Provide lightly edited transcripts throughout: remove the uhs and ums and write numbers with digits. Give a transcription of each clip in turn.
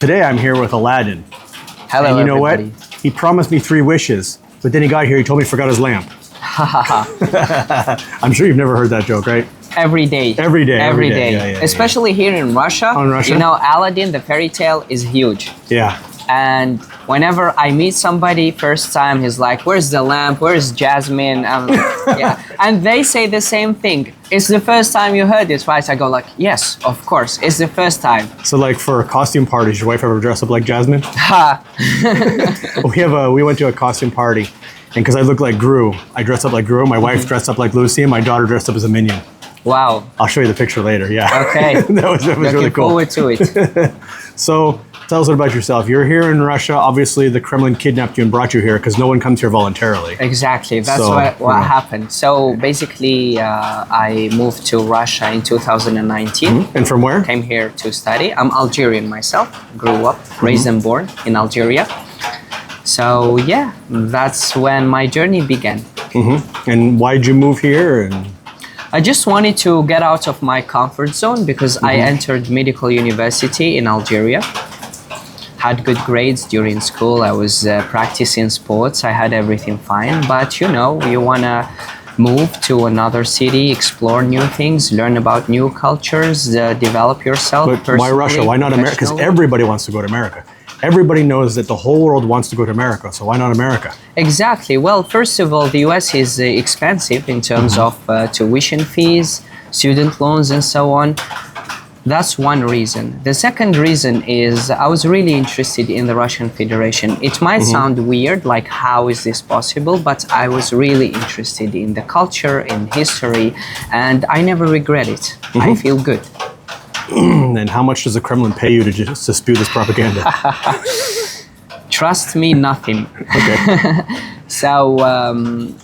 Today I'm here with Aladdin. Hello, and you know everybody. what? He promised me 3 wishes, but then he got here, he told me he forgot his lamp. I'm sure you've never heard that joke, right? Every day. Every day. Every day. Yeah, Especially here in Russia. Oh, in Russia? You know, Aladdin, the fairy tale, is huge. Yeah. And whenever I meet somebody first time, he's like, "Where's the lamp? Where's Jasmine?" Yeah. And they say the same thing. It's the first time you heard this, right? I go like, yes, of course, it's the first time. So like for costume parties, your wife ever dress up like Jasmine? Ha! We went to a costume party, and because I look like Gru, I dressed up like Gru. My wife dressed up like Lucy, and my daughter dressed up as a minion. Wow. I'll show you the picture later. Yeah. Okay. that was really cool. Looking forward to it. So tell us a little about yourself. You're here in Russia. Obviously, the Kremlin kidnapped you and brought you here because no one comes here voluntarily. Exactly. That's So, what happened. So basically, I moved to Russia in 2019. And from where? Came here to study. I'm Algerian myself. Grew up, raised and born in Algeria. So yeah, that's when my journey began. And why'd you move here? And I just wanted to get out of my comfort zone because I entered medical university in Algeria. Had good grades during school. I was practicing sports. I had everything fine. But you know, you want to move to another city, explore new things, learn about new cultures, develop yourself but personally. why Russia? Why not America? Because professionally. everybody wants to go to America. Everybody knows that the whole world wants to go to America. So why not America? Exactly. Well, first of all, the US is expensive in terms of tuition fees, student loans, and so on. That's one reason. The second reason is I was really interested in the Russian Federation. It might sound weird, like how is this possible? But I was really interested in the culture, in history, and I never regret it. I feel good. And how much does the Kremlin pay you to spew this propaganda? Trust me, nothing. Okay. So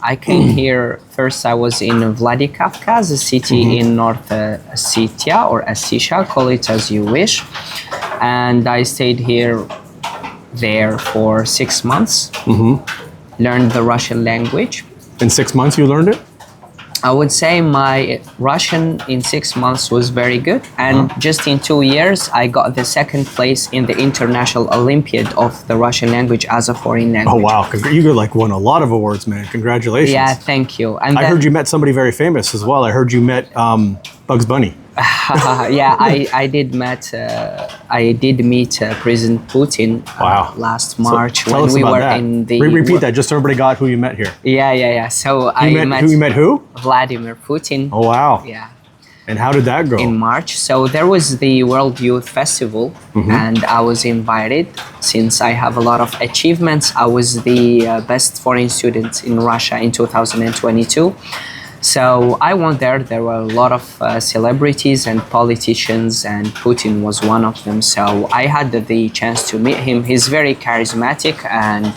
I came here, first I was in Vladikavkaz, a city in North Ossetia or Ossetia, call it as you wish. And I stayed there for 6 months, learned the Russian language. In 6 months, you learned it? I would say my Russian in 6 months was very good. And just in 2 years, I got the second place in the International Olympiad of the Russian language as a foreign language. Oh, wow. You like won a lot of awards, man. Congratulations. Yeah, thank you. And I heard you met somebody very famous as well. I heard you met Bugs Bunny. Yeah, I did meet President Putin Wow. last March Tell when us we about were that. in the Repeat that, just so everybody got who you met here. Yeah. So I met You met who? Vladimir Putin. Oh, wow. Yeah. And how did that go? In March. So there was the World Youth Festival, and I was invited. Since I have a lot of achievements, I was the best foreign student in Russia in 2022. So I went there. There were a lot of celebrities and politicians, and Putin was one of them. So I had the chance to meet him. He's very charismatic, and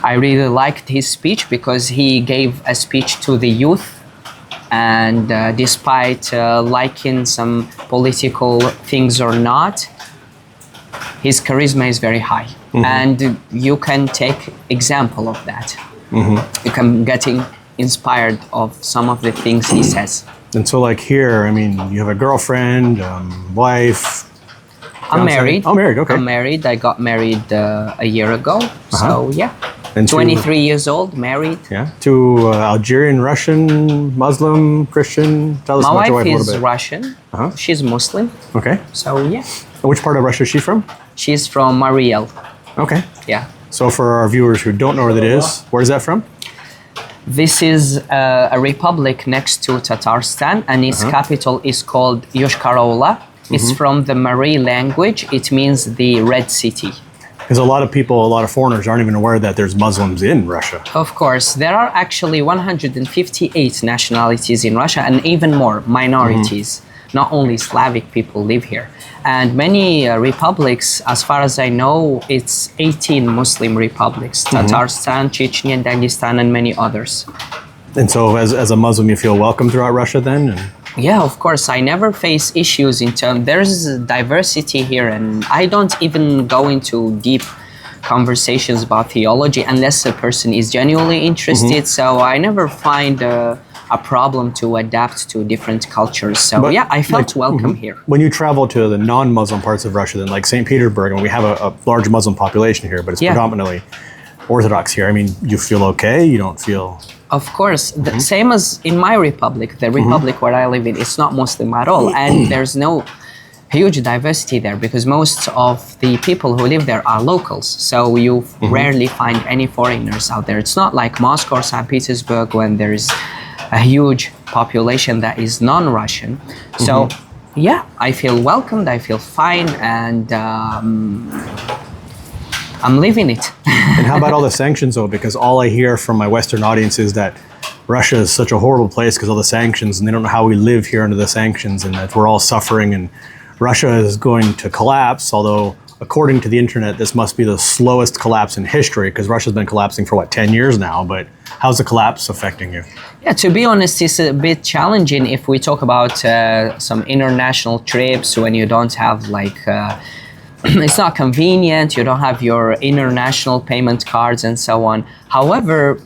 I really liked his speech because he gave a speech to the youth. And despite liking some political things or not, his charisma is very high. And you can take example of that. You can get inspired of some of the things he says. And so like here, I mean, you have a girlfriend, wife. I'm fiance? married. Oh, married, okay. I'm married. I got married a year ago. So yeah, And 23 years old, married. Yeah. To Algerian, Russian, Muslim, Christian. Tell us My about your wife wife a is little bit. Russian. She's Muslim. Okay. So yeah, And which part of Russia is she from? she's from Mariel. Okay. Yeah. So for our viewers who don't know where that is, where is that from? This is a republic next to Tatarstan, and its capital is called Yoshkar-Ola. It's from the Mari language. It means the Red City. Because a lot of people, a lot of foreigners aren't even aware that there's Muslims in Russia. Of course, there are actually 158 nationalities in Russia, and even more minorities. Not only Slavic people live here. And many republics, as far as I know, it's 18 Muslim republics. Tatarstan, Chechnya, Dagestan, and many others. And so as a Muslim, you feel welcome throughout Russia then? And Yeah, of course. I never face issues in terms. There's diversity here, and I don't even go into deep conversations about theology unless a person is genuinely interested. So I never find a problem to adapt to different cultures. So But, yeah, I felt like, welcome here. When you travel to the non-Muslim parts of Russia, then like St. Petersburg, and we have a large Muslim population here, but it's Yeah. predominantly Orthodox here. I mean, you feel okay? You don't feel... Of course, the same as in my republic, the republic where I live in, it's not Muslim at all, and there's no huge diversity there because most of the people who live there are locals. So you rarely find any foreigners out there. It's not like Moscow or St. Petersburg when there's a huge population that is non-Russian. So yeah, I feel welcomed, I feel fine, and I'm living it. And how about all the sanctions, though? Because all I hear from my Western audience is that Russia is such a horrible place because of the sanctions, and they don't know how we live here under the sanctions, and that we're all suffering, and Russia is going to collapse, although according to the internet, this must be the slowest collapse in history because Russia's been collapsing for, 10 years now, but how's the collapse affecting you? Yeah, to be honest, it's a bit challenging if we talk about some international trips when you don't have it's not convenient, you don't have your international payment cards and so on. However,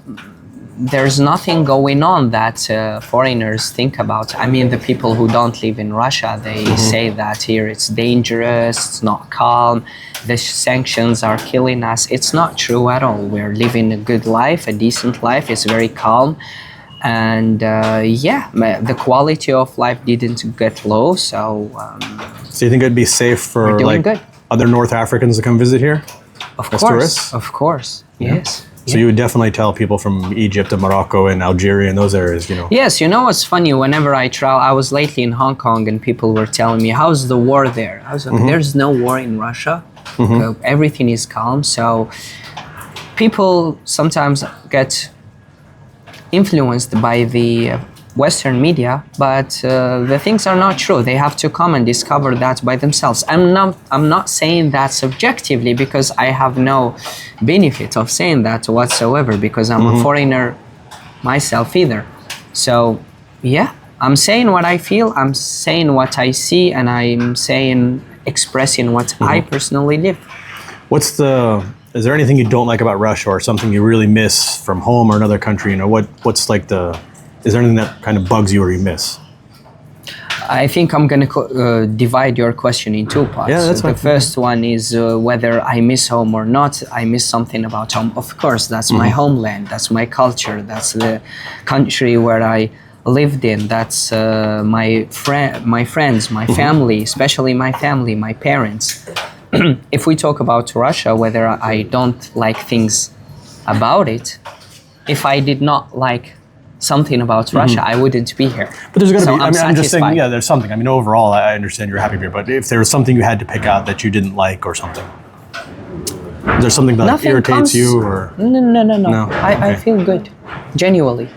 there's nothing going on that foreigners think about. I mean, the people who don't live in Russia, they say that here it's dangerous, it's not calm, the sanctions are killing us. It's not true at all. We're living a good life, a decent life. It's very calm. And the quality of life didn't get low, so... So you think it'd be safe for doing good. Other North Africans to come visit here? Of as course, tourists? of course, yes. So you would definitely tell people from Egypt and Morocco and Algeria and those areas, Yes, what's funny, whenever I travel, I was lately in Hong Kong and people were telling me, how's the war there? I was like, there's no war in Russia. Everything is calm. So people sometimes get influenced by the Western media, but the things are not true. They have to come and discover that by themselves. I'm not saying that subjectively because I have no benefit of saying that whatsoever because I'm a foreigner myself either. So yeah, I'm saying what I feel, I'm saying what I see, and I'm expressing what I personally live. Is there anything you don't like about Russia or something you really miss from home or another country? Is there anything that kind of bugs you or you miss? I think I'm going to divide your question in two parts. Yeah, that's fine. The first one is whether I miss home or not. I miss something about home. Of course, that's my homeland. That's my culture. That's the country where I lived in. That's my friends, my family, especially my family, my parents. If we talk about Russia, whether I don't like things about it, if I did not like something about Russia, I wouldn't be here. But there's got to So be, I'm just saying, satisfied. there's something. I mean, overall, I understand you're happy here, but if there was something you had to pick out that you didn't like or something, is there something that Nothing irritates comes- you or? No. No? I Okay. feel good, genuinely.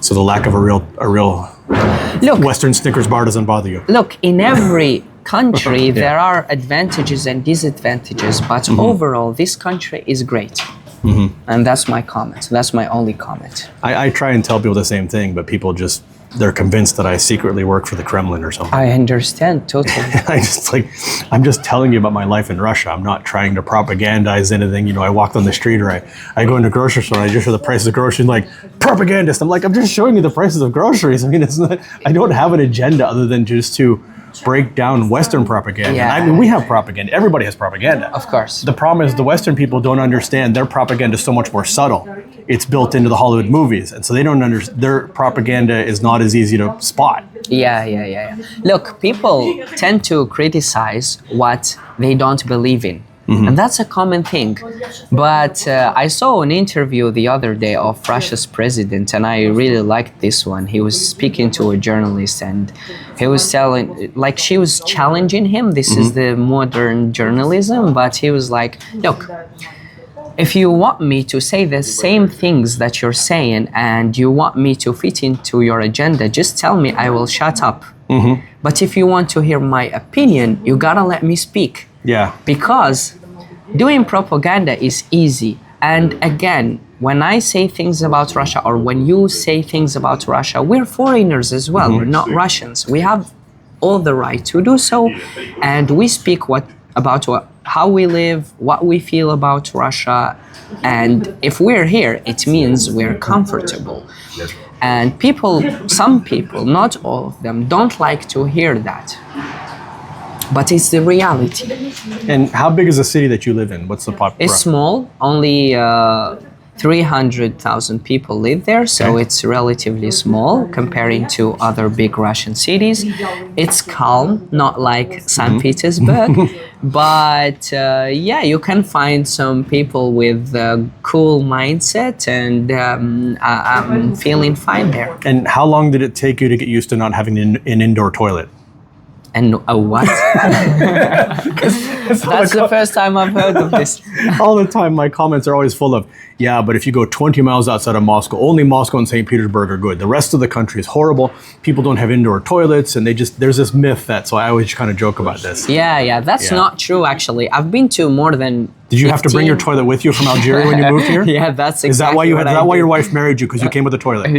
So the lack of a real Look, Western Snickers bar doesn't bother you? Look, in every country, there are advantages and disadvantages, but overall, this country is great. And that's my comment. That's my only comment. I try and tell people the same thing, but people they're convinced that I secretly work for the Kremlin or something. I understand totally. I'm just telling you about my life in Russia. I'm not trying to propagandize anything. I walk down the street or I go into a grocery store and I just show the prices of groceries like propagandist. I'm just showing you the prices of groceries. I mean, it's not, I don't have an agenda other than just to break down Western propaganda. Yeah. I mean, we have propaganda. Everybody has propaganda. Of course. The problem is the Western people don't understand their propaganda is so much more subtle. It's built into the Hollywood movies. And so they don't understand, their propaganda is not as easy to spot. Yeah. Look, people tend to criticize what they don't believe in. And that's a common thing. But I saw an interview the other day of Russia's president, and I really liked this one. He was speaking to a journalist, and he was telling, she was challenging him. This is the modern journalism, but he was like, look, if you want me to say the same things that you're saying and you want me to fit into your agenda, just tell me, I will shut up. But if you want to hear my opinion, you gotta let me speak. Yeah. Because doing propaganda is easy. And again, when I say things about Russia or when you say things about Russia, we're foreigners as well. We're not Russians. We have all the right to do so. And we speak how we live, what we feel about Russia. And if we're here, it means we're comfortable. And some people, not all of them, don't like to hear that. But it's the reality. And how big is the city that you live in? What's the population? It's small, only 300,000 people live there, so Okay. it's relatively small comparing to other big Russian cities. It's calm, not like St. Petersburg, but yeah, you can find some people with a cool mindset, and I'm feeling fine there. And how long did it take you to get used to not having an indoor toilet? And what? That's the first time I've heard of this. All the time, my comments are always full of, yeah, but if you go 20 miles outside of Moscow, only Moscow and St. Petersburg are good. The rest of the country is horrible. People don't have indoor toilets, and there's this myth that, so I always kind of joke about this. Yeah, that's not true, actually. I've been to more than Did you have to bring your toilet with you from Algeria when you moved here? Yeah, that's exactly Is that why what I your did. wife married you, because you came with a toilet?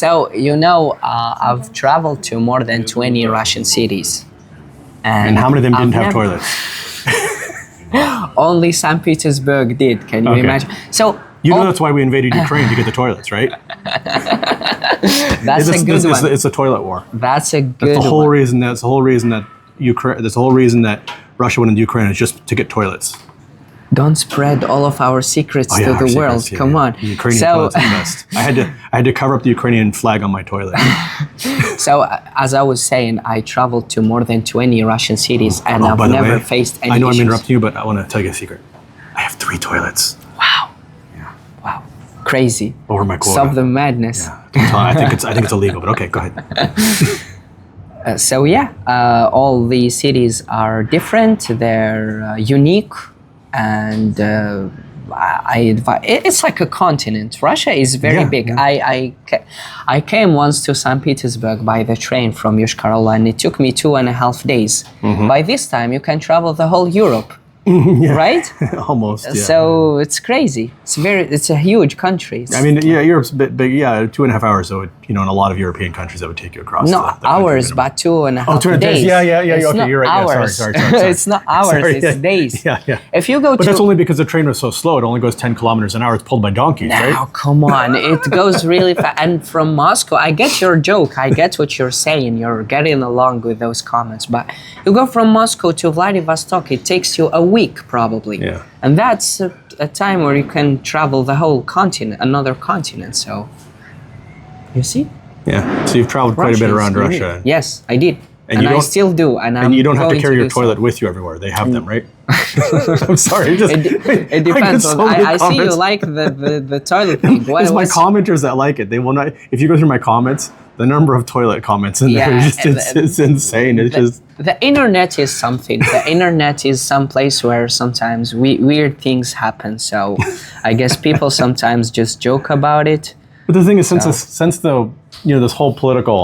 So, I've traveled to more than 20 Russian cities. And how many of them didn't have never- toilets? Only St. Petersburg did, can you Okay. imagine? So, That's why we invaded Ukraine, to get the toilets, right? that's a good one. It's a toilet war. That's a good That's the whole one. reason. That's the whole reason that Ukraine. That's the whole reason that Russia went into Ukraine, is just to get toilets. Don't spread all of our secrets to our the secrets, world. yeah, Come yeah. on. The Ukrainian toilets are the best. I had to cover up the Ukrainian flag on my toilet. So, as I was saying, I traveled to more than 20 Russian cities, and Oh, I've by the never way, faced any I know I'm issues. interrupting you, but I want to tell you a secret. I have 3 toilets Wow, crazy. over my quota. Stop the madness. I think it's illegal, but okay, go ahead. All the cities are different. They're unique, and it's like a continent. Russia is very Yeah, big. yeah. I came once to St. Petersburg by the train from Yuzhkar-Ola, and it took me 2.5 days. Mm-hmm. By this time, you can travel the whole Europe, right? Almost. Yeah. So it's crazy. It's a huge country. I mean, yeah, Europe's a bit big. Yeah, 2.5 hours. So, in a lot of European countries, that would take you across. Not the country hours, minimum. but 2.5 2.5 days. days. Yeah. It's Okay, not you're right. Yeah, hours. sorry. It's not hours. Sorry, It's yeah. days. Yeah. If you go But to that's only because the train was so slow. It only goes 10 kilometers an hour. It's pulled by donkeys, now, right? come on, it goes really fast. And from Moscow, I get your joke. I get what you're saying. You're getting along with those comments. But you go from Moscow to Vladivostok, it takes you a week probably. Yeah. And that's a time where you can travel the whole continent, another continent. So, you see? Yeah. So you've traveled quite a bit Russia is around unique. Russia. Yes, I did. And And, you I don't- still do. And And you don't have to going carry your do so. toilet with you everywhere. They have them, right? I'm sorry. It depends. I see you like the toilet thing. It's my commenters that like it. They will not. If you go through my comments, the number of toilet comments in there Yeah, is just, it's insane. It's just. The internet is something. The internet is some place where sometimes weird things happen. So I guess people sometimes just joke about it. But the thing is, since the this whole political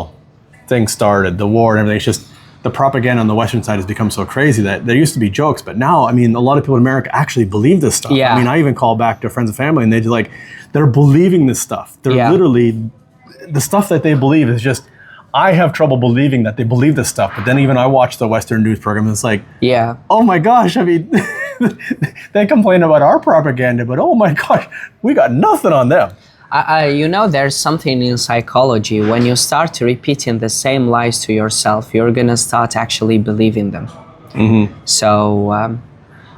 thing started, the war and everything, it's just the propaganda on the Western side has become so crazy that there used to be jokes, but now, I mean, a lot of people in America actually believe this stuff. Yeah. I mean, I even call back to friends and family, and they're believing this stuff. They're Yeah. literally, the stuff that they believe is just. I have trouble believing that they believe this stuff, but then even I watch the Western news program, and it's like, Yeah. oh my gosh, I mean, they complain about our propaganda, but oh my gosh, we got nothing on them. There's something in psychology. When you start repeating the same lies to yourself, you're gonna start actually believing them. Mm-hmm. So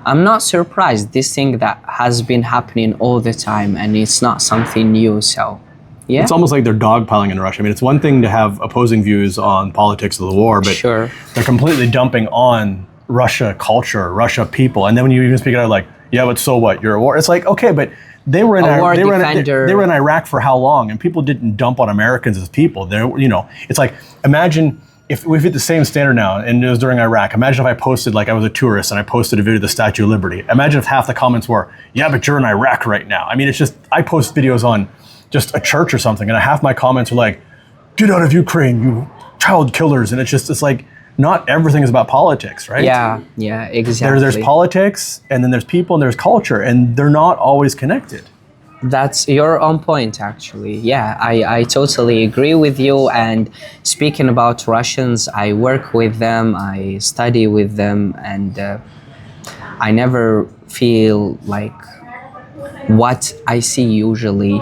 I'm not surprised. This thing that has been happening all the time, and it's not something new. So, yeah. It's almost like they're dogpiling in Russia. I mean, it's one thing to have opposing views on politics of the war, but Sure. they're completely dumping on Russia culture, Russia people, and then when you even speak out like, yeah, but so what? You're at war. It's like, okay, but they were in war they defender. they were in Iraq for how long? And people didn't dump on Americans as people. It's like, imagine if we've hit the same standard now, and it was during Iraq. Imagine if I posted, like I was a tourist and I posted a video of the Statue of Liberty. Imagine if half the comments were, yeah, but you're in Iraq right now. I mean, it's just, I post videos on just a church or something, and half my comments are like, get out of Ukraine, you child killers. And it's like, not everything is about politics, right? Yeah, exactly. There's politics, and then there's people, and there's culture, and they're not always connected. You're on point, actually. Yeah, I totally agree with you. And speaking about Russians, I work with them, I study with them, and I never feel like what I see usually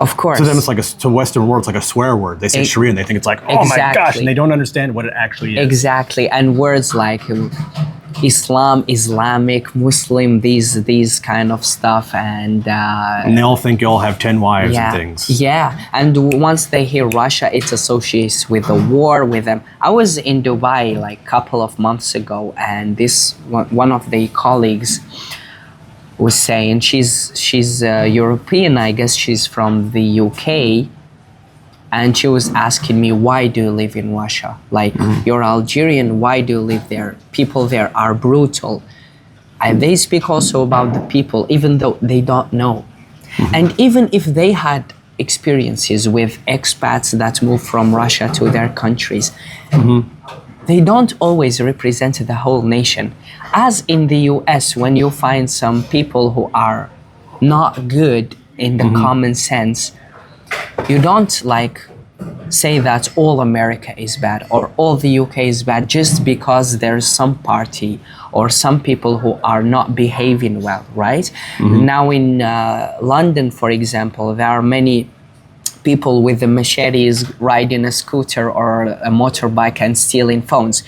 Of course. To them, it's like to Western world, it's like a swear word. They say Sharia, and they think it's like, oh my gosh, and they don't understand what it actually is. Exactly, and words like Islam, Islamic, Muslim, these kind of stuff, and they all think you all have 10 wives and things. Yeah, and once they hear Russia, it associates with the war with them. I was in Dubai like a couple of months ago, and this one of the colleagues was saying she's European, I guess she's from the UK, and she was asking me, why do you live in Russia? Like, you're Algerian, why do you live there? People there are brutal. And they speak also about the people, even though they don't know. And even if they had experiences with expats that move from Russia to their countries, they don't always represent the whole nation. As in the US, when you find some people who are not good in the common sense, you don't like say that all America is bad or all the UK is bad just because there's some party or some people who are not behaving well, right? Now in London, for example, there are many people with the machetes riding a scooter or a motorbike and stealing phones.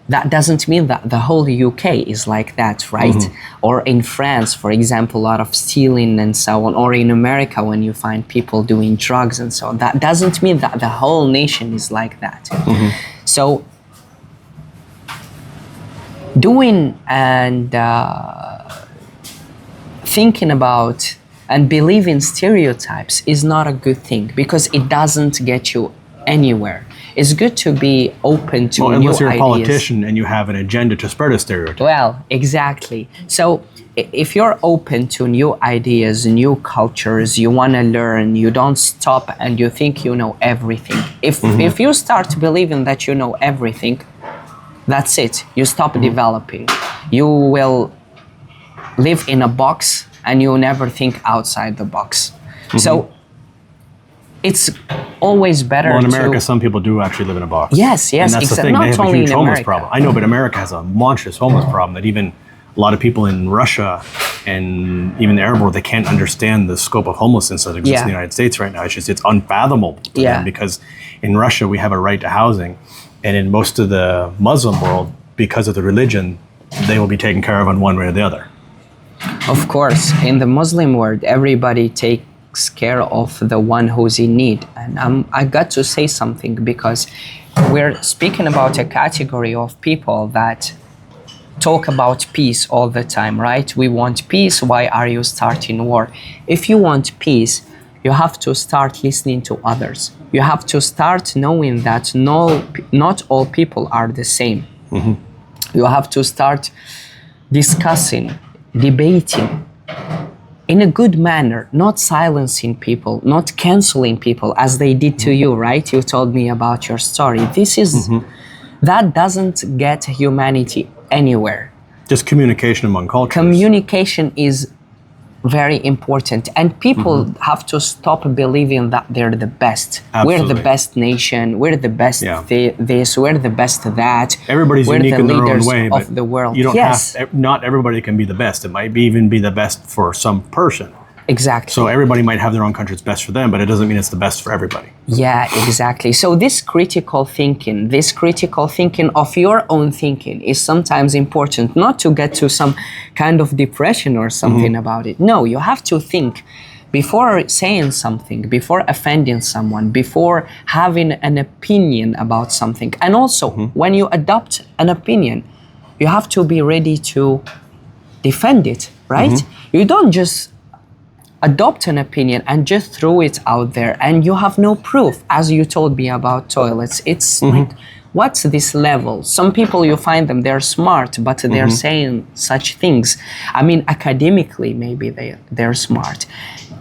That doesn't mean that the whole UK is like that, right? Or in France, for example, a lot of stealing and so on. Or in America, when you find people doing drugs and so on. That doesn't mean that the whole nation is like that. So doing and thinking about and believing stereotypes is not a good thing because it doesn't get you anywhere. It's good to be open to new ideas. Unless you're a politician and you have an agenda to spread a stereotype. Well, exactly. So if you're open to new ideas, new cultures, you want to learn, you don't stop and you think you know everything. If you start believing that you know everything, that's it. You stop developing. You will live in a box and you never think outside the box. So it's always better in America, some people do actually live in a box. Yes, and that's the thing. Not they have only a huge in homeless America. problem. I know, but America has a monstrous homeless problem that even a lot of people in Russia and even the Arab world, they can't understand the scope of homelessness that exists in the United States right now. It's unfathomable to them because in Russia, we have a right to housing. And in most of the Muslim world, because of the religion, they will be taken care of in one way or the other. Of course, in the Muslim world, everybody takes care of the one who's in need. And I got to say something because we're speaking about a category of people that talk about peace all the time, right? We want peace. Why are you starting war? If you want peace, you have to start listening to others. You have to start knowing that not all people are the same. You have to start discussing, debating in a good manner, not silencing people, not canceling people as they did to you, right? You told me about your story. That doesn't get humanity anywhere. Just communication among cultures. Communication is very important, and people have to stop believing that they're the best. Absolutely. We're the best nation. We're the best this. We're the best that. Everybody's we're unique the in their own leaders way, but of the world. you don't have. Not everybody can be the best. It might even be the best for some person. Exactly. So everybody might have their own country's best for them, but it doesn't mean it's the best for everybody. Yeah, exactly. So this critical thinking of your own thinking is sometimes important, not to get to some kind of depression or something about it. No, you have to think before saying something, before offending someone, before having an opinion about something. And also, when you adopt an opinion, you have to be ready to defend it, right? You don't just adopt an opinion and just throw it out there and you have no proof. As you told me about toilets, it's like, what's this level? Some people, you find them, they're smart, but they're saying such things. I mean, academically, maybe they're smart.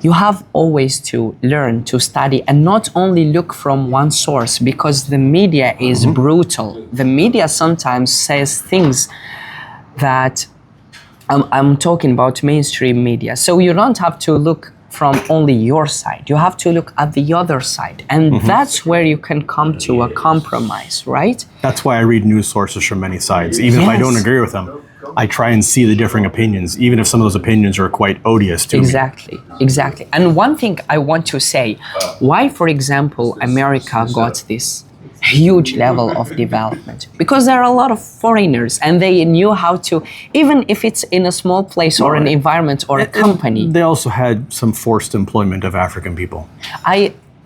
You have always to learn, to study, and not only look from one source, because the media is brutal. The media sometimes says things that I'm talking about mainstream media. So you don't have to look from only your side. You have to look at the other side. And that's where you can come to a compromise, right? That's why I read news sources from many sides. Even if I don't agree with them, I try and see the differing opinions, even if some of those opinions are quite odious to me. Exactly. And one thing I want to say, why, for example, America got this huge level of development? Because there are a lot of foreigners and they knew how to, even if it's in a small place or an environment or a company. They also had some forced employment of African people.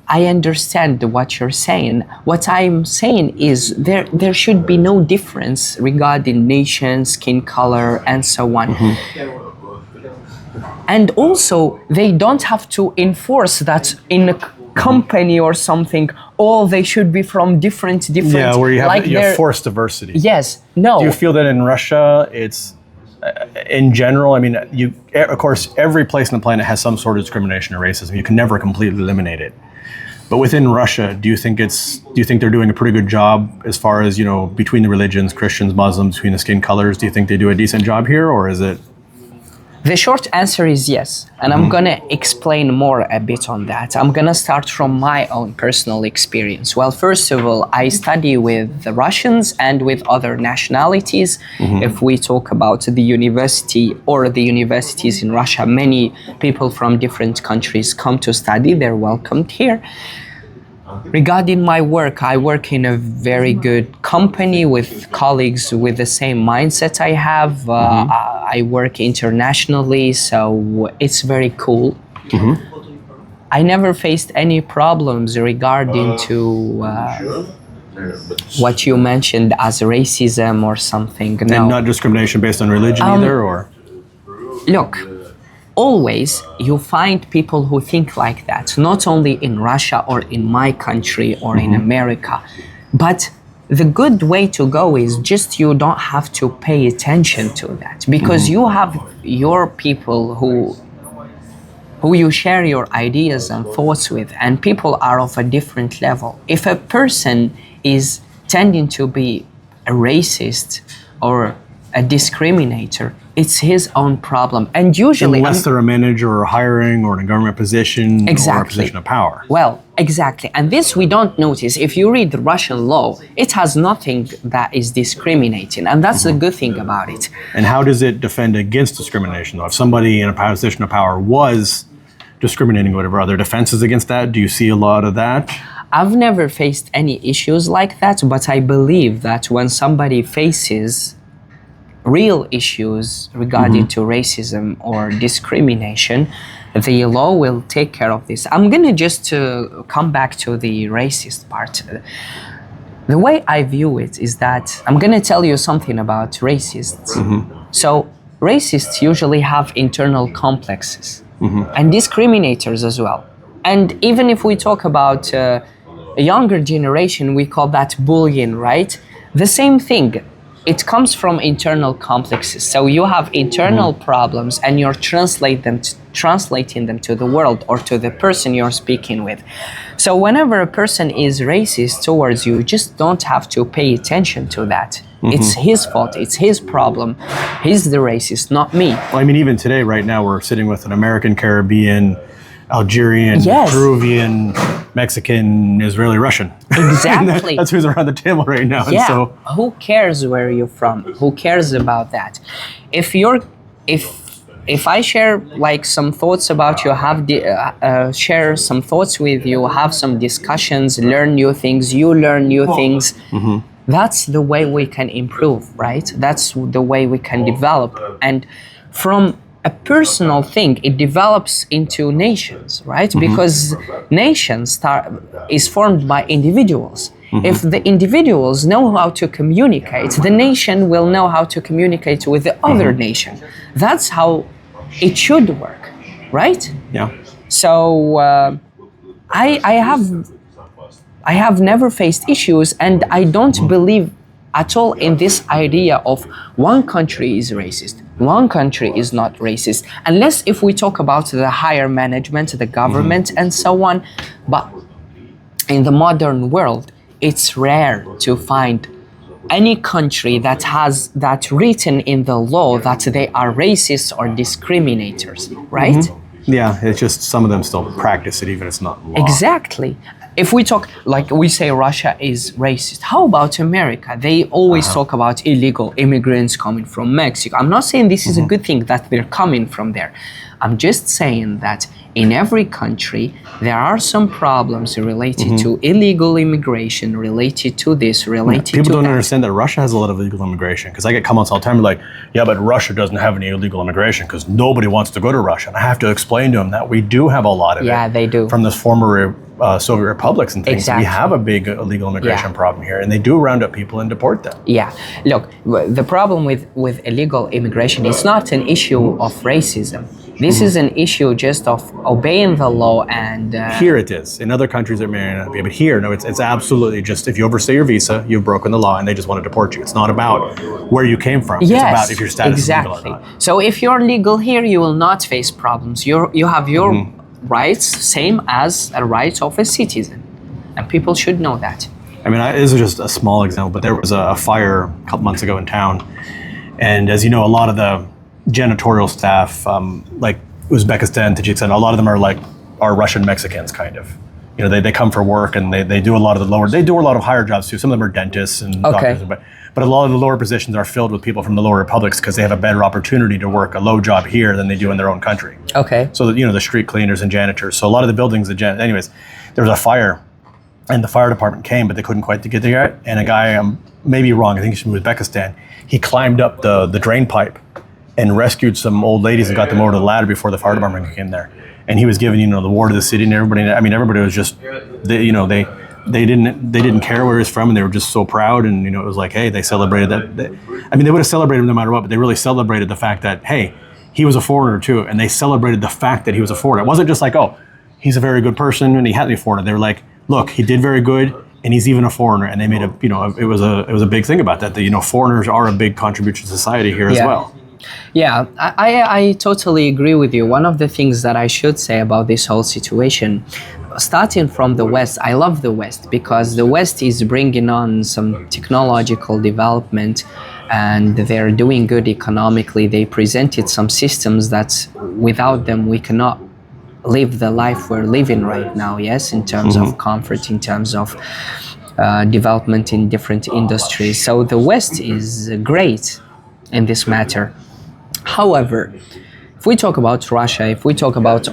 I understand what you're saying. What I'm saying is there should be no difference regarding nation, skin color, and so on. And also, they don't have to enforce that in a company or something. All they should be from different. Yeah, where you have forced diversity. Yes. No. Do you feel that in Russia, it's in general? I mean, of course, every place on the planet has some sort of discrimination or racism. You can never completely eliminate it. But within Russia, do you think they're doing a pretty good job as far as, between the religions, Christians, Muslims, between the skin colors? Do you think they do a decent job here, or is it? The short answer is yes. And I'm going to explain more a bit on that. I'm going to start from my own personal experience. Well, first of all, I study with the Russians and with other nationalities. If we talk about the university or the universities in Russia, many people from different countries come to study. They're welcomed here. Regarding my work, I work in a very good company with colleagues with the same mindset I have. I work internationally, so it's very cool. I never faced any problems regarding to what you mentioned as racism or something. No. And not discrimination based on religion either, or? Look. Always you find people who think like that, not only in Russia or in my country or in America, but the good way to go is just you don't have to pay attention to that, because you have your people who you share your ideas and thoughts with, and people are of a different level. If a person is tending to be a racist or a discriminator, it's his own problem. And usually, unless they're a manager or hiring or in a government position or a position of power. Well, exactly. And this we don't notice. If you read the Russian law, it has nothing that is discriminating. And that's the good thing about it. And how does it defend against discrimination, though? If somebody in a position of power was discriminating or whatever, are there defenses against that? Do you see a lot of that? I've never faced any issues like that, but I believe that when somebody faces real issues regarding to racism or discrimination, the law will take care of this. I'm gonna just come back to the racist part. The way I view it is that I'm gonna tell you something about racists. So racists usually have internal complexes and discriminators as well. And even if we talk about a younger generation, we call that bullying, right? The same thing. It comes from internal complexes. So you have internal problems and you're translating them to the world or to the person you're speaking with. So whenever a person is racist towards you, just don't have to pay attention to that. It's his fault, it's his problem. He's the racist, not me. Well, I mean, even today, right now, we're sitting with an American, Caribbean, Algerian, Peruvian, Mexican, Israeli, Russian. Exactly. That's who's around the table right now. Yeah. And so, who cares where you're from? Who cares about that? If I share like some thoughts about you, share some thoughts with you, have some discussions, learn new things, you learn new things. That's the way we can improve, right? That's the way we can develop. And from a personal thing, it develops into nations, right? Because nations is formed by individuals. If the individuals know how to communicate, the nation will know how to communicate with the other nation. That's how it should work, right? Yeah. So I have never faced issues, and I don't believe at all in this idea of one country is racist, one country is not racist, unless if we talk about the higher management, the government, and so on. But in the modern world, it's rare to find any country that has that written in the law that they are racist or discriminators, right? Yeah, it's just some of them still practice it even if it's not law. Exactly. if we talk, like we say Russia is racist, how about America? They always talk about illegal immigrants coming from Mexico. I'm not saying this is a good thing that they're coming from there. I'm just saying that in every country, there are some problems related to illegal immigration, related to this, related to People don't that. understand that Russia has a lot of illegal immigration, because I get comments all the time like, yeah, but Russia doesn't have any illegal immigration because nobody wants to go to Russia. And I have to explain to them that we do have a lot of it. Yeah, they do. From the former Soviet republics and things. Exactly. We have a big illegal immigration problem here, and they do round up people and deport them. Yeah, look, the problem with illegal immigration is not an issue of racism. This is an issue just of obeying the law and... Here it is. In other countries it may not be, but here, no, it's absolutely just, if you overstay your visa, you've broken the law and they just want to deport you. It's not about where you came from. Yes, it's about if your status is legal or not. So if you're legal here, you will not face problems. You have your rights, same as the rights of a citizen. And people should know that. I mean, this is just a small example, but there was a fire a couple months ago in town. And as you know, a lot of the janitorial staff, like Uzbekistan, Tajikistan, a lot of them are Russian Mexicans, kind of. You know, they come for work and they do a lot of they do a lot of higher jobs too. Some of them are dentists and doctors, but a lot of the lower positions are filled with people from the lower republics because they have a better opportunity to work a low job here than they do in their own country. Okay. So, you know, the street cleaners and janitors. So a lot of the buildings, anyways, there was a fire and the fire department came, but they couldn't quite get there. And a guy, maybe wrong, I think he's from Uzbekistan, he climbed up the drain pipe and rescued some old ladies and got them over to the ladder before the fire department came there. And he was giving, you know, the ward of the city and everybody. I mean, everybody was just, they didn't care where he was from, and they were just so proud. And, you know, it was like, hey, they celebrated that. They would have celebrated him no matter what, but they really celebrated the fact that, hey, he was a foreigner too. And they celebrated the fact that he was a foreigner. It wasn't just like, oh, he's a very good person and he had to be a foreigner. They were like, look, he did very good and he's even a foreigner. And they made it was a big thing about that, you know, foreigners are a big contribution to society here as well. Yeah, I totally agree with you. One of the things that I should say about this whole situation, starting from the West, I love the West because the West is bringing on some technological development and they're doing good economically. They presented some systems that without them we cannot live the life we're living right now, yes, in terms of comfort, in terms of development in different industries. So the West is great in this matter. However, if we talk about Russia, if we talk about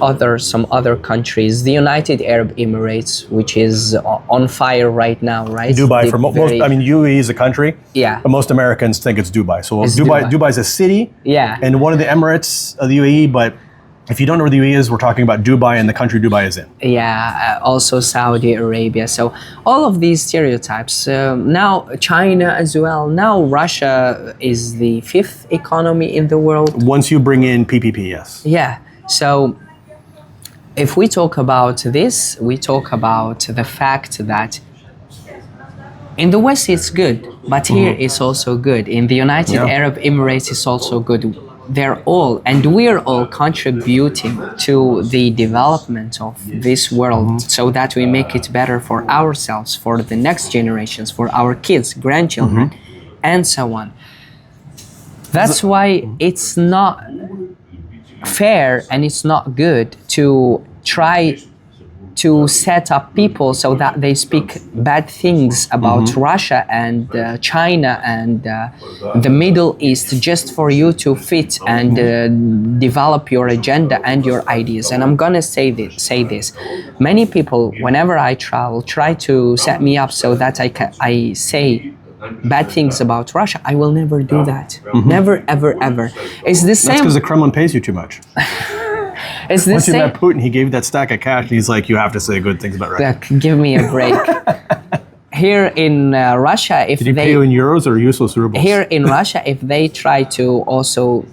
some other countries, the United Arab Emirates, which is on fire right now, right? Dubai, UAE is a country. Yeah. But most Americans think it's Dubai. So It's Dubai is a city. Yeah. And one of the Emirates of the UAE, but if you don't know where the UAE is, we're talking about Dubai and the country Dubai is in. Yeah, also Saudi Arabia. So all of these stereotypes. Now China as well. Now Russia is the 5th economy in the world. Once you bring in PPP, yes. Yeah. So if we talk about this, we talk about the fact that in the West it's good, but here it's also good. In the United Arab Emirates it's also good. They're all, and we're all contributing to the development of this world so that we make it better for ourselves, for the next generations, for our kids, grandchildren, and so on. That's why it's not fair and it's not good to try to set up people so that they speak bad things about Russia and China and the Middle East just for you to fit and develop your agenda and your ideas. And I'm gonna say this. Many people, whenever I travel, try to set me up so that I say bad things about Russia. I will never do that. Never, ever, ever. It's the same. That's because the Kremlin pays you too much. It's the Once you same. met Putin, he gave you that stack of cash, and he's like, you have to say good things about Russia. Look, give me a break. Here in Russia, if Did he pay you in euros or useless rubles? Here in Russia, if they try to also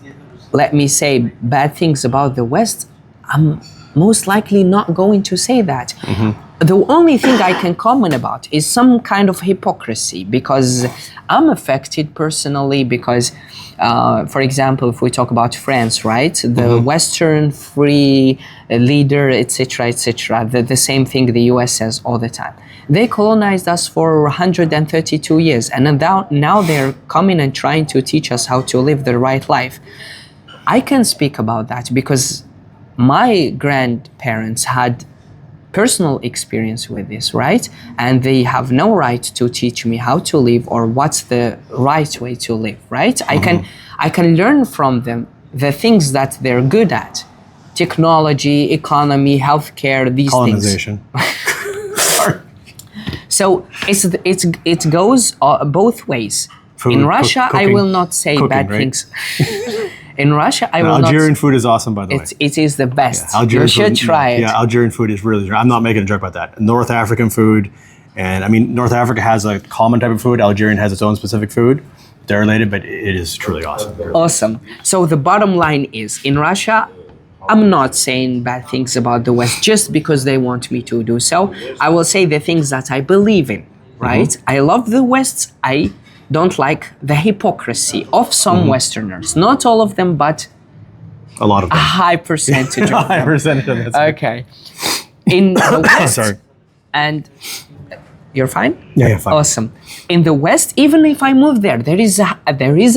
let me say bad things about the West, I'm most likely not going to say that. The only thing I can comment about is some kind of hypocrisy because I'm affected personally because, for example, if we talk about France, right? The Western free leader, etc., etc., the same thing the US says all the time. They colonized us for 132 years and now they're coming and trying to teach us how to live the right life. I can speak about that because my grandparents had personal experience with this, right? And they have no right to teach me how to live or what's the right way to live, right? I can learn from them the things that they're good at. Technology, economy, healthcare, these Colonization. things. So it goes both ways. Food, in Russia, I cooking, will not say bad right? things. In Russia, I will Algerian not. food is awesome, by the way. It is the best. Algerian You should food, try it. Yeah, Algerian food is really. I'm not making a joke about that. North African food, and I mean North Africa has a common type of food. Algerian has its own specific food. They're related, but it is truly awesome. Awesome. So the bottom line is, in Russia, I'm not saying bad things about the West just because they want me to do so. I will say the things that I believe in, right? I love the West. I don't like the hypocrisy of some Westerners. Not all of them, but A lot of a them. high percentage of High them. percentage of them. Okay. In the West, Sorry. and you're fine? Yeah, fine. Awesome. In the West, even if I move there, there is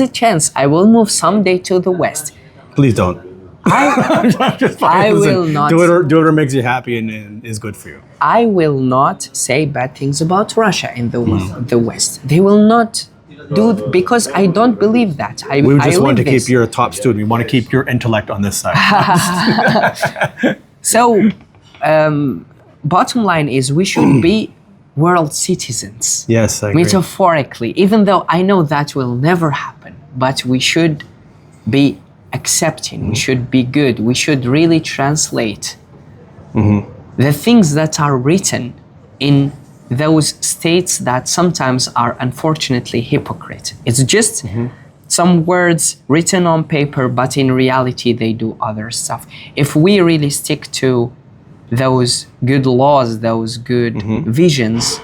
a chance I will move someday to the West. Please don't. I will not. Do it or makes you happy and is good for you. I will not say bad things about Russia in the West. They will not do because I don't believe that. We just want to this. keep you a top student. We want to keep your intellect on this side. So, bottom line is we should be world citizens. Yes, I agree. Metaphorically, even though I know that will never happen, but we should be accepting, we should be good, we should really translate the things that are written in those states that sometimes are unfortunately hypocrite. It's just some words written on paper, but in reality they do other stuff. If we really stick to those good laws, those good visions,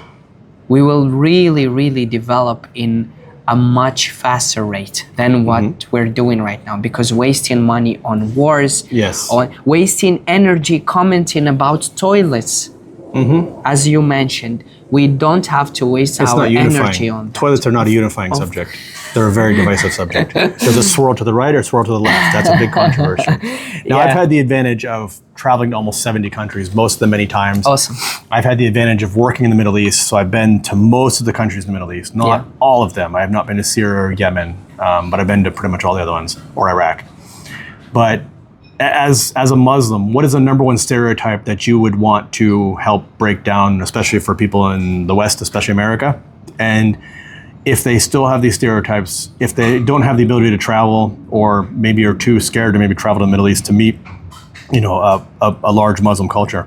we will really, really develop in a much faster rate than what we're doing right now, because wasting money on wars, Yes. on wasting energy commenting about toilets, as you mentioned, we don't have to waste It's our not unifying. energy on that. Toilets are not a unifying subject. They're a very divisive subject. Does it swirl to the right or swirl to the left? That's a big controversy. Now, I've had the advantage of traveling to almost 70 countries, most of them many times. Awesome. I've had the advantage of working in the Middle East, so I've been to most of the countries in the Middle East. Not all of them. I have not been to Syria or Yemen, but I've been to pretty much all the other ones, or Iraq. But as a Muslim, what is the number one stereotype that you would want to help break down, especially for people in the West, especially America? And if they still have these stereotypes, if they don't have the ability to travel, or maybe are too scared to maybe travel to the Middle East to meet, a large Muslim culture,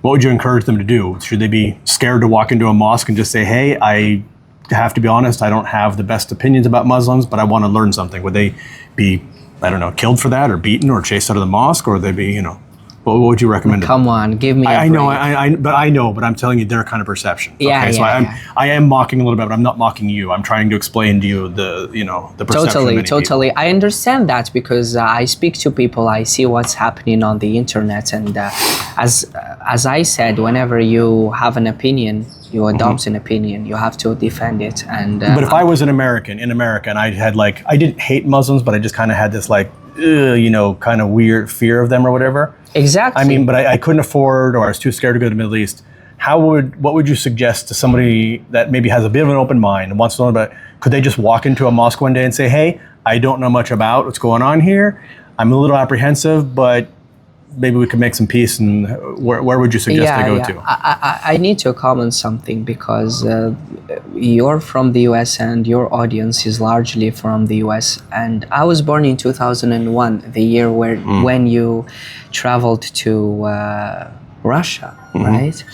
what would you encourage them to do? Should they be scared to walk into a mosque and just say, hey, I have to be honest, I don't have the best opinions about Muslims, but I want to learn something? Would they be, I don't know, killed for that, or beaten, or chased out of the mosque, or would they be, what would you recommend? Come on, give me a I break. know, but I'm telling you their kind of perception. Yeah, so yeah. I am mocking a little bit, but I'm not mocking you. I'm trying to explain to you the perception of many Totally. people. I understand that because I speak to people, I see what's happening on the internet, and as I said, whenever you have an opinion, you adopt an opinion, you have to defend it. And But if I was an American in America and I had I didn't hate Muslims, but I just kind of had this kind of weird fear of them or whatever. exactly. I mean, but I couldn't afford, or I was too scared to go to the Middle East. What would you suggest to somebody that maybe has a bit of an open mind and wants to learn about it? Could they just walk into a mosque one day and say, hey, I don't know much about what's going on here. I'm a little apprehensive, but maybe we could make some peace. And where would you suggest they go to? I need to comment something because you're from the US and your audience is largely from the US. And I was born in 2001, the year when you traveled to Russia, right?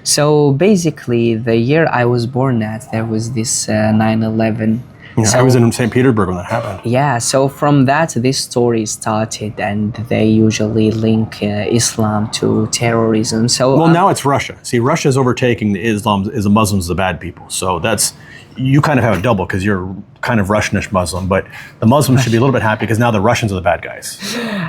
So basically, the year I was born at, there was this 9/11. Yeah, I was in St. Petersburg when that happened. Yeah, so from that, this story started, and they usually link Islam to terrorism. So Well, now it's Russia. See, Russia's overtaking the Muslims, the bad people. So you kind of have a double because you're kind of Russianish Muslim, but the Muslims should be a little bit happy because now the Russians are the bad guys.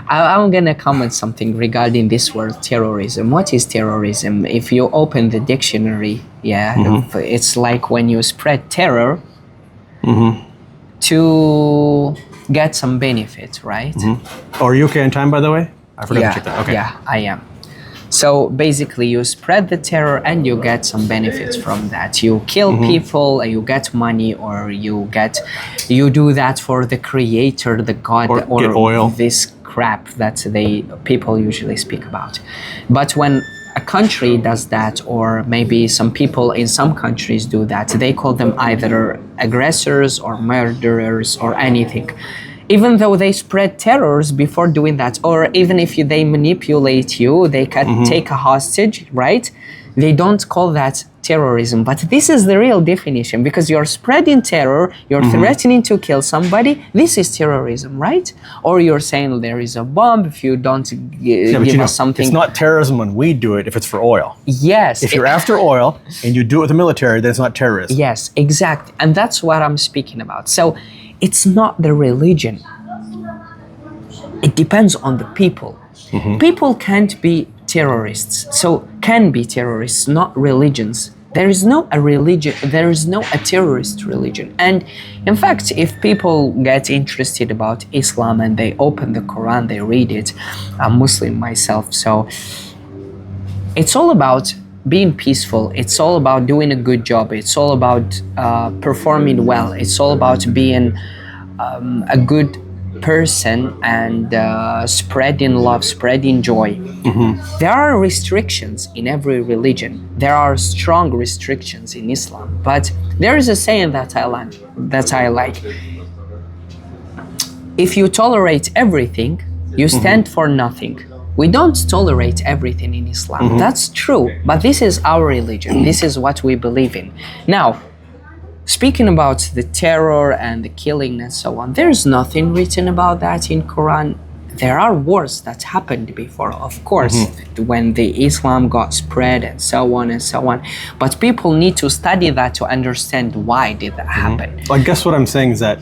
I'm going to comment something regarding this word terrorism. What is terrorism? If you open the dictionary, it's like when you spread terror to get some benefit, right? Oh, are you okay on time, by the way? I forgot to check that. Okay. Yeah, I am. So basically, you spread the terror and you get some benefits from that. You kill people, you get money, or you do that for the creator, the god, Or get oil. this crap that people usually speak about. But when a country does that, or maybe some people in some countries do that, they call them either aggressors or murderers or anything. Even though they spread terrors before doing that, or even if they manipulate you, they can take a hostage, right? They don't call that terrorism. But this is the real definition, because you're spreading terror, you're threatening to kill somebody. This is terrorism, right? Or you're saying there is a bomb if you don't give us something. It's not terrorism when we do it if it's for oil. Yes. If you're after oil and you do it with the military, then it's not terrorism. Yes, exactly. And that's what I'm speaking about. So it's not the religion. It depends on the people. People can't be terrorists. So can be terrorists, not religions. There is no a religion, there is no a terrorist religion. And in fact, if people get interested about Islam and they open the Quran, they read it, I'm Muslim myself, so it's all about being peaceful. It's all about doing a good job. It's all about performing well. It's all about being a good person and spreading love, spreading joy. There are restrictions in every religion. There are strong restrictions in Islam. But there is a saying that I like. If you tolerate everything, you stand for nothing. We don't tolerate everything in Islam. That's true, but this is our religion. This is what we believe in. Now, speaking about the terror and the killing and so on, there's nothing written about that in Quran. There are wars that happened before, of course, when the Islam got spread and so on and so on. But people need to study that to understand why did that happen. Well, I guess what I'm saying is that,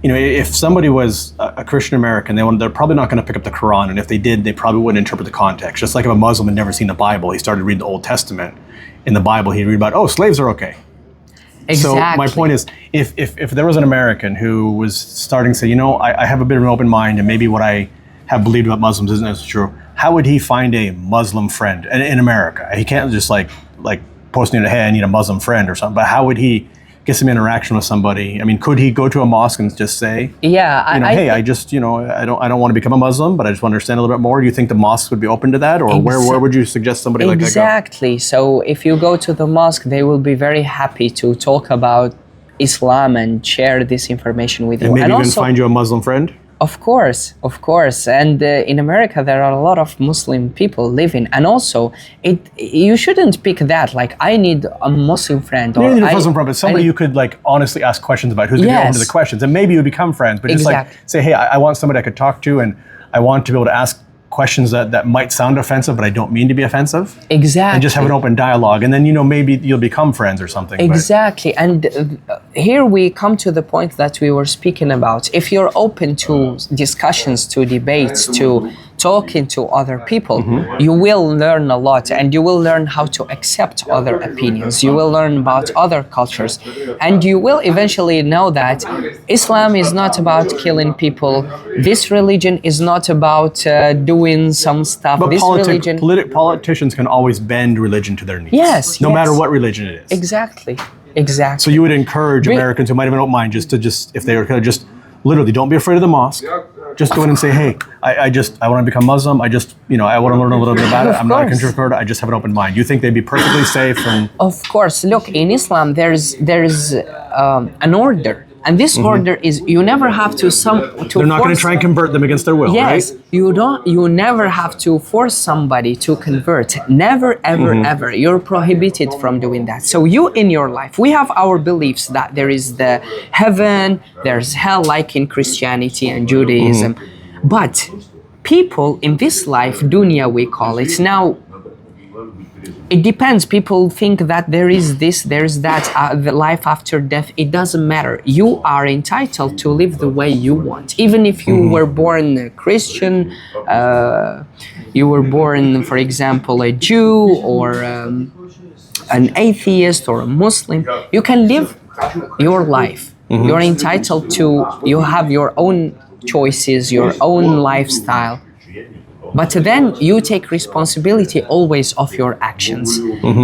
if somebody was a Christian American, they're probably not going to pick up the Quran, and if they did, they probably wouldn't interpret the context. Just like if a Muslim had never seen the Bible, he started reading the Old Testament. In the Bible, he'd read about, slaves are okay. Exactly. So my point is, if there was an American who was starting to say, I have a bit of an open mind, and maybe what I have believed about Muslims isn't as true, how would he find a Muslim friend in America? He can't just like posting it, hey, I need a Muslim friend or something. But how would he get some interaction with somebody? I mean, could he go to a mosque and just say, hey, I just, I don't want to become a Muslim, but I just want to understand a little bit more. Do you think the mosque would be open to that? Or where would you suggest somebody like that go? Exactly. So if you go to the mosque, they will be very happy to talk about Islam and share this information with you. And maybe even also find you a Muslim friend? Of course. And in America, there are a lot of Muslim people living. And also, you shouldn't pick that. Like, I need a Muslim friend. Or you need a Muslim friend, but somebody you could honestly ask questions about, who's going to be open to the questions. And maybe you become friends. But just say, hey, I want somebody I could talk to, and I want to be able to ask questions that might sound offensive, but I don't mean to be offensive. Exactly. And just have an open dialogue. And then, maybe you'll become friends or something. Exactly. And here we come to the point that we were speaking about. If you're open to discussions, to debates, to talking to other people, you will learn a lot, and you will learn how to accept other opinions. You will learn about other cultures, and you will eventually know that Islam is not about killing people. This religion is not about doing some stuff. But this religion, politicians can always bend religion to their needs. Yes. No matter what religion it is. Exactly. So you would encourage Americans who might have an open mind just if they were kind of just literally, don't be afraid of the mosque. Just go in and say, hey, I want to become Muslim. I want to learn a little bit about it. I'm not a convert. I just have an open mind. You think they'd be perfectly safe? Of course. Look, in Islam, there's an order. And this order is, you never have to They're not going to try and convert them against their will, right? Yes, you never have to force somebody to convert. Never, ever, ever. You're prohibited from doing that. So you, in your life, we have our beliefs that there is the heaven, there's hell, like in Christianity and Judaism. But people in this life, dunya we call it, now, it depends. People think that there is this, there's that, the life after death. It doesn't matter. You are entitled to live the way you want. Even if you were born a Christian, you were born, for example, a Jew or an atheist or a Muslim, you can live your life. You're entitled to, you have your own choices, your own lifestyle. But then you take responsibility always of your actions.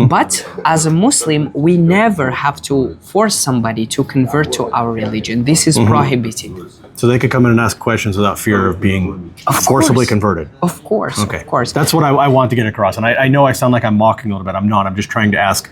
But as a Muslim, we never have to force somebody to convert to our religion. This is prohibited. So they could come in and ask questions without fear of being forcibly converted. Of course, Okay. of course. That's what I want to get across. And I know I sound like I'm mocking a little bit. I'm not. I'm just trying to ask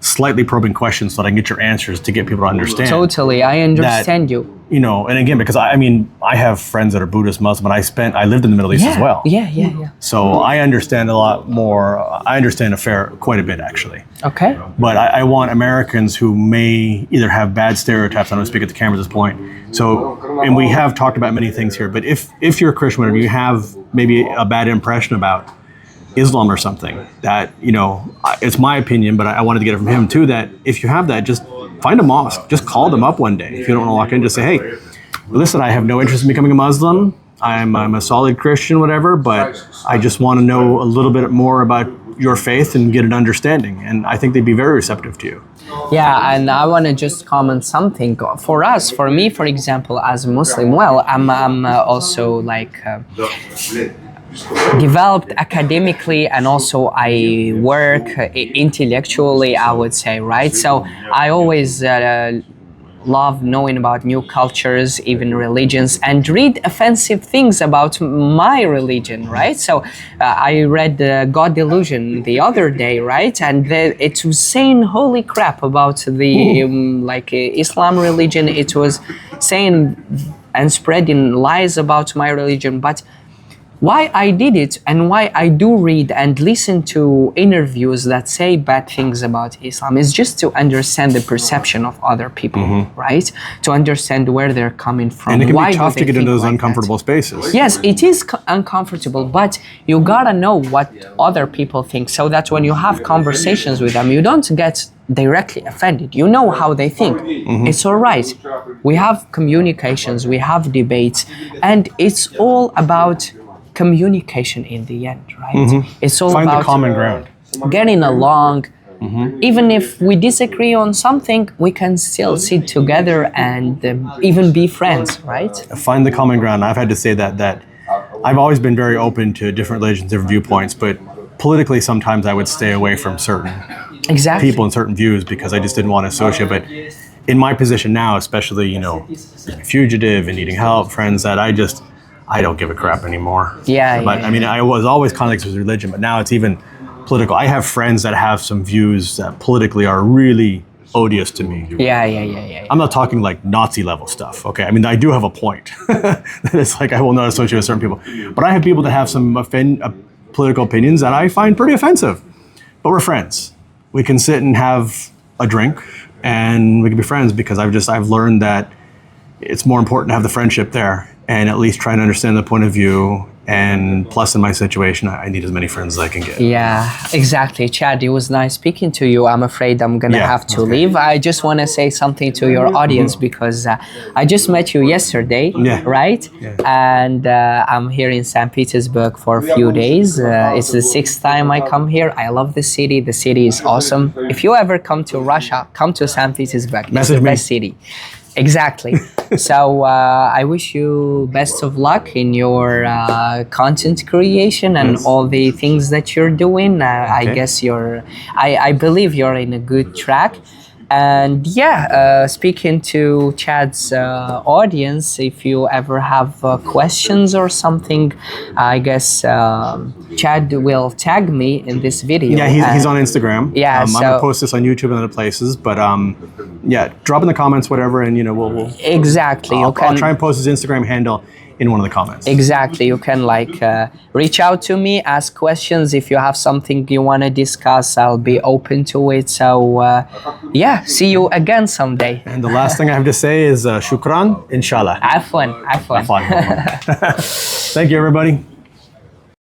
slightly probing questions so that I can get your answers to get people to understand. Totally, I understand you. You know, and again, because I mean, I have friends that are Buddhist, Muslim, and I lived in the Middle East as well. Yeah. So I understand a lot more. I understand quite a bit, actually. Okay. But I want Americans who may either have bad stereotypes. I don't speak at the camera at this point. So, and we have talked about many things here. But if you're a Christian, or you have maybe a bad impression about Islam or something, that, you know, it's my opinion, but I wanted to get it from him too, that if you have that, just find a mosque. Just call them up one day. If you don't want to walk in, just say, hey, listen, I have no interest in becoming a Muslim. I'm a solid Christian, whatever, but I just want to know a little bit more about your faith and get an understanding. And I think they'd be very receptive to you. Yeah, and I want to just comment something. For us, for me, for example, as a Muslim, well, I'm also like developed academically, and also I work intellectually, I would say, right? So I always love knowing about new cultures, even religions, and read offensive things about my religion, right? So I read God Delusion the other day, right? And it was saying holy crap about the Islam religion. It was saying and spreading lies about my religion. But why I did it, and why I do read and listen to interviews that say bad things about Islam, is just to understand the perception of other people, right? To understand where they're coming from. And it can be tough to get into those uncomfortable spaces. Yes, it is uncomfortable, but you gotta know what other people think, so that when you have conversations with them, you don't get directly offended. You know how they think. It's all right. We have communications, we have debates, and it's all about communication in the end, right? It's all Find about the common ground. getting along. Even if we disagree on something, we can still sit together and even be friends, right? Find the common ground. I've had to say that I've always been very open to different religions, different viewpoints, but politically sometimes I would stay away from certain people and certain views because I just didn't want to associate. But in my position now, especially, you know, fugitive and needing help, friends, that I don't give a crap anymore. But I mean, I was always conflicts with religion, but now it's even political. I have friends that have some views that politically are really odious to me. Yeah. I'm not talking like Nazi level stuff, okay? I mean, I do have a point. It's like I will not associate with certain people. But I have people that have some political opinions that I find pretty offensive. But we're friends. We can sit and have a drink and we can be friends because I've learned that it's more important to have the friendship there and at least try and understand the point of view. And plus, in my situation, I need as many friends as I can get. Yeah, exactly. Chad, it was nice speaking to you. I'm afraid I'm going to have to leave. I just want to say something to your audience because I just met you yesterday, right? Yeah. And I'm here in St. Petersburg for a few days. It's the 6th time I come here. I love the city. The city is awesome. If you ever come to Russia, come to St. Petersburg. It's the best city. Exactly. So I wish you best of luck in your content creation and all the things that you're doing. I guess I believe you're in a good track. And speaking to Chad's audience, if you ever have questions or something, I guess Chad will tag me in this video. Yeah, he's on Instagram. Yeah, I'm gonna post this on YouTube and other places, but drop in the comments, whatever, and we'll exactly. I'll try and post his Instagram handle in one of the comments. Exactly. You can reach out to me, ask questions. If you have something you want to discuss, I'll be open to it. So see you again someday. And the last thing I have to say is shukran, inshallah. Afwan. Thank you, everybody.